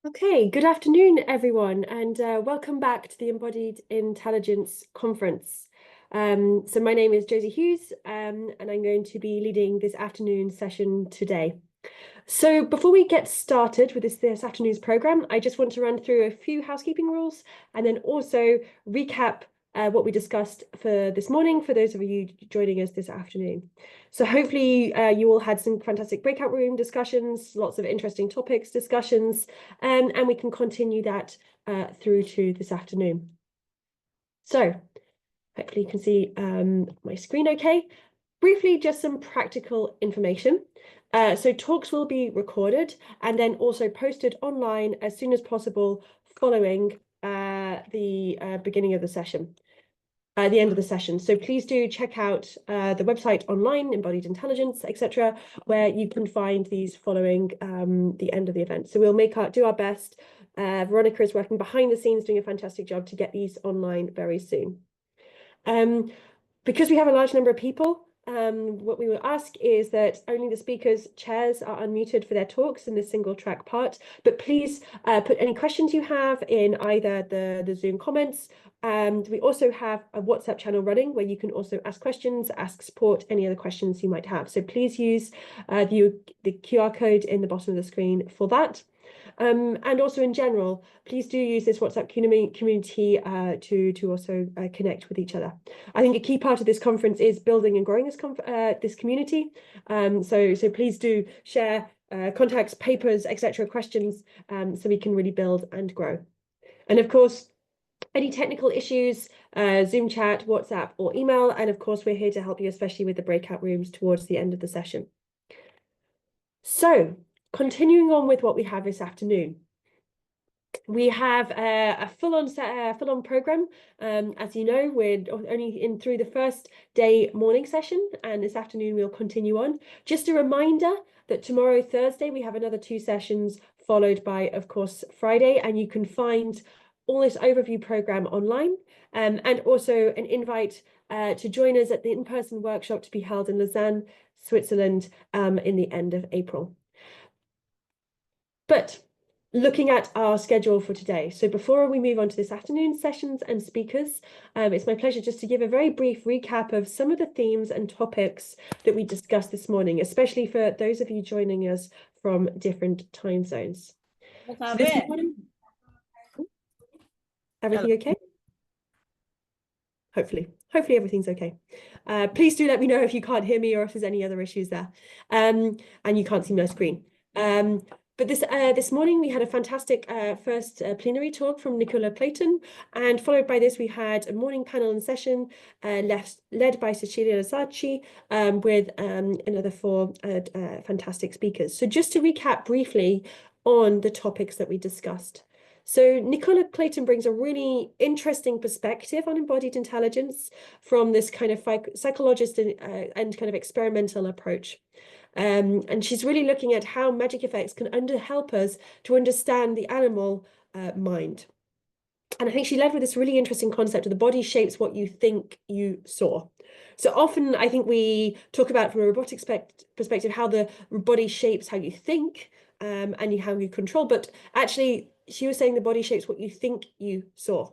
Okay, good afternoon, everyone, and welcome back to the Embodied Intelligence Conference. So my name is Josie Hughes, and I'm going to be leading this afternoon session today. So before we get started with this afternoon's program, I just want to run through a few housekeeping rules and then also recap what we discussed for this morning for those of you joining us this afternoon. So hopefully you all had some fantastic breakout room discussions, lots of interesting topics discussions, and we can continue that through to this afternoon. So hopefully you can see my screen okay. Briefly, just some practical information. So talks will be recorded and then also posted online as soon as possible following the beginning of the session, the end of the session. So please do check out the website online, Embodied Intelligence, etc., where you can find these following the end of the event. So we'll do our best. Veronica is working behind the scenes, doing a fantastic job to get these online very soon. Because we have a large number of people, what we will ask is that only the speakers' chairs are unmuted for their talks in this single track part, but please put any questions you have in either the Zoom comments, and we also have a WhatsApp channel running where you can also ask questions, ask support, any other questions you might have. So please use the QR code in the bottom of the screen for that. And also in general, please do use this WhatsApp community to also connect with each other. I think a key part of this conference is building and growing this community. So please do share contacts, papers, etc., questions, so we can really build and grow. And of course, any technical issues, Zoom chat, WhatsApp, or email. And of course, we're here to help you, especially with the breakout rooms towards the end of the session. So, continuing on with what we have this afternoon. We have a full-on program. As you know, we're only in through the first day morning session, and this afternoon we'll continue on. Just a reminder that tomorrow, Thursday, we have another 2 sessions, followed by, of course, Friday, and you can find all this overview program online, and also an invite to join us at the in-person workshop to be held in Lausanne, Switzerland, in the end of April. But looking at our schedule for today. So before we move on to this afternoon's sessions and speakers, it's my pleasure just to give a very brief recap of some of the themes and topics that we discussed this morning, especially for those of you joining us from different time zones. So this morning, everything okay? Hopefully everything's okay. Please do let me know if you can't hear me or if there's any other issues there, and you can't see my screen. But this morning we had a fantastic first plenary talk from Nicola Clayton, and followed by this we had a morning panel and session led by Cecilia Zacci, with another 4 fantastic speakers. So just to recap briefly on the topics that we discussed. So Nicola Clayton brings a really interesting perspective on embodied intelligence from this kind of psychologist and kind of experimental approach. And she's really looking at how magic effects can help us to understand the animal mind. And I think she led with this really interesting concept of the body shapes what you think you saw. So often I think we talk about from a robotics perspective how the body shapes how you think, and how you control, but actually she was saying the body shapes what you think you saw,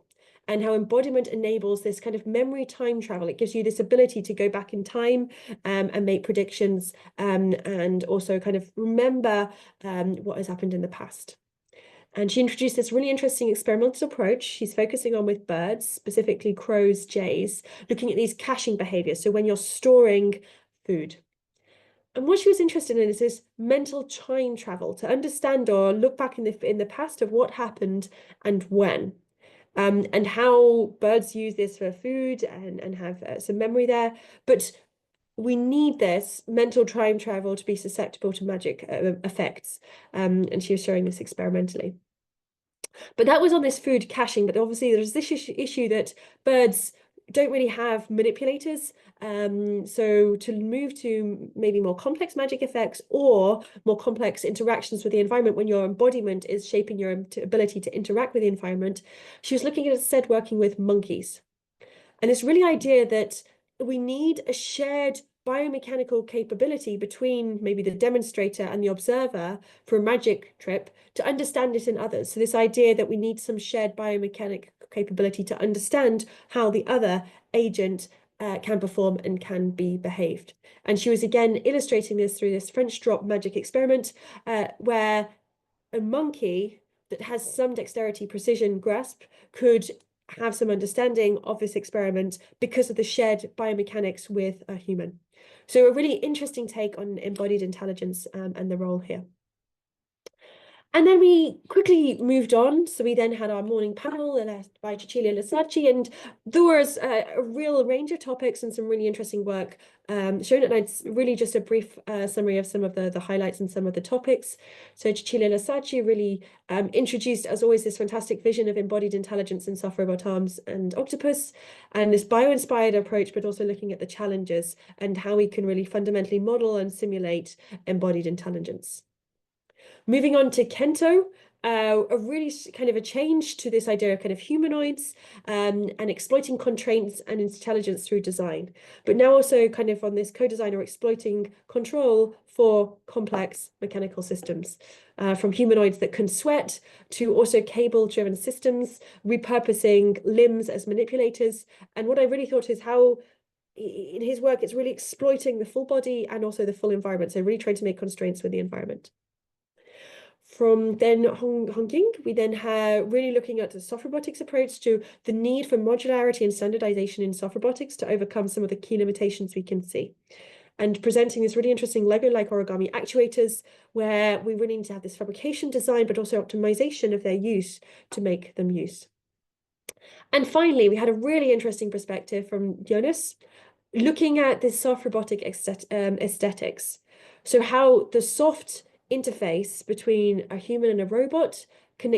and how embodiment enables this kind of memory time travel. It gives you this ability to go back in time and make predictions, and also kind of remember what has happened in the past. And she introduced this really interesting experimental approach she's focusing on with birds, specifically crows, jays, looking at these caching behaviors. So when you're storing food. And what she was interested in is this mental time travel to understand or look back in the past of what happened and when, and how birds use this for food and have some memory there. But we need this mental time travel to be susceptible to magic effects, and she was showing this experimentally. But that was on this food caching, but obviously there's this issue that birds don't really have manipulators. So to move to maybe more complex magic effects or more complex interactions with the environment when your embodiment is shaping your ability to interact with the environment, she was looking at instead working with monkeys. And this really idea that we need a shared biomechanical capability between maybe the demonstrator and the observer for a magic trip to understand it in others. So this idea that we need some shared biomechanic capability to understand how the other agent can perform and can be behaved. And she was again illustrating this through this French drop magic experiment where a monkey that has some dexterity precision grasp could have some understanding of this experiment because of the shared biomechanics with a human. So a really interesting take on embodied intelligence and the role here. And then we quickly moved on. So we then had our morning panel led by Cecilia Lasacci, and there was a real range of topics and some really interesting work shown. And it's really just a brief summary of some of the highlights and some of the topics. So Cecilia Lasacci really introduced, as always, this fantastic vision of embodied intelligence in soft robot arms and octopus, and this bio-inspired approach, but also looking at the challenges and how we can really fundamentally model and simulate embodied intelligence. Moving on to Kento, a really kind of a change to this idea of kind of humanoids and exploiting constraints and intelligence through design, but now also kind of on this co-design or exploiting control for complex mechanical systems, from humanoids that can sweat to also cable-driven systems, repurposing limbs as manipulators. And what I really thought is how in his work, it's really exploiting the full body and also the full environment. So really trying to make constraints with the environment. From then Hongqing, we then have really looking at the soft robotics approach to the need for modularity and standardization in soft robotics to overcome some of the key limitations we can see. And presenting this really interesting Lego-like origami actuators, where we really need to have this fabrication design, but also optimization of their use to make them use. And finally, we had a really interesting perspective from Jonas, looking at this soft robotic aesthetics. So how the soft interface between a human and a robot can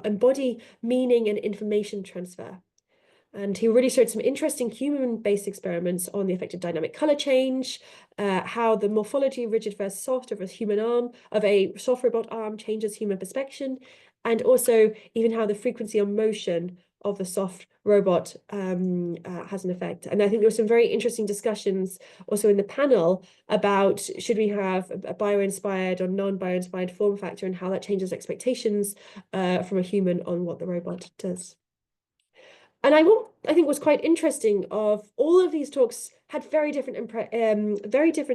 embody meaning and information transfer. And he really showed some interesting human-based experiments on the effect of dynamic color change, how the morphology, rigid versus soft, of a human arm, of a soft robot arm changes human perception, and also even how the frequency of motion of the soft robot has an effect. And I think there were some very interesting discussions also in the panel about should we have a bio-inspired or non-bio-inspired form factor and how that changes expectations from a human on what the robot does. And I think was quite interesting of all of these talks had very different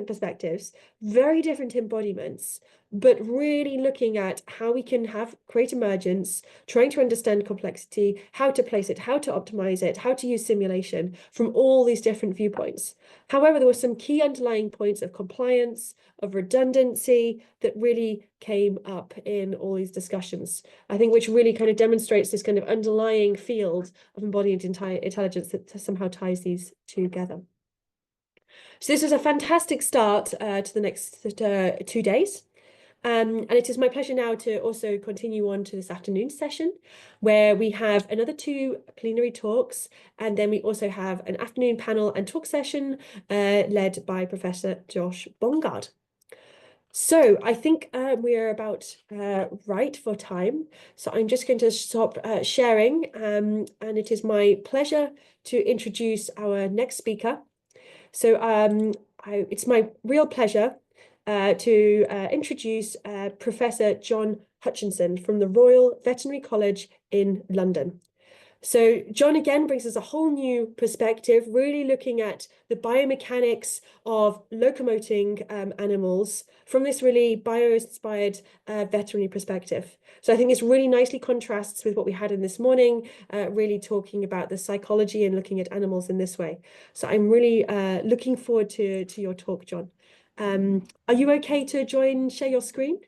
perspectives, very different embodiments, but really looking at how we can create emergence, trying to understand complexity, how to place it, how to optimize it, how to use simulation from all these different viewpoints. However, there were some key underlying points of compliance, of redundancy that really came up in all these discussions, I think, which really kind of demonstrates this kind of underlying field of embodied intelligence that somehow ties these together. So this was a fantastic start to the next 2 days. And it is my pleasure now to also continue on to this afternoon session, where we have another 2 plenary talks, and then we also have an afternoon panel and talk session led by Professor Josh Bongard. So I think we are about right for time. So I'm just going to stop sharing, and it is my pleasure to introduce our next speaker. So it's my real pleasure to introduce Professor John Hutchinson from the Royal Veterinary College in London. So John again brings us a whole new perspective, really looking at the biomechanics of locomoting animals from this really bio-inspired veterinary perspective. So I think this really nicely contrasts with what we had in this morning, really talking about the psychology and looking at animals in this way. So I'm really looking forward to your talk, John. Are you okay to share your screen?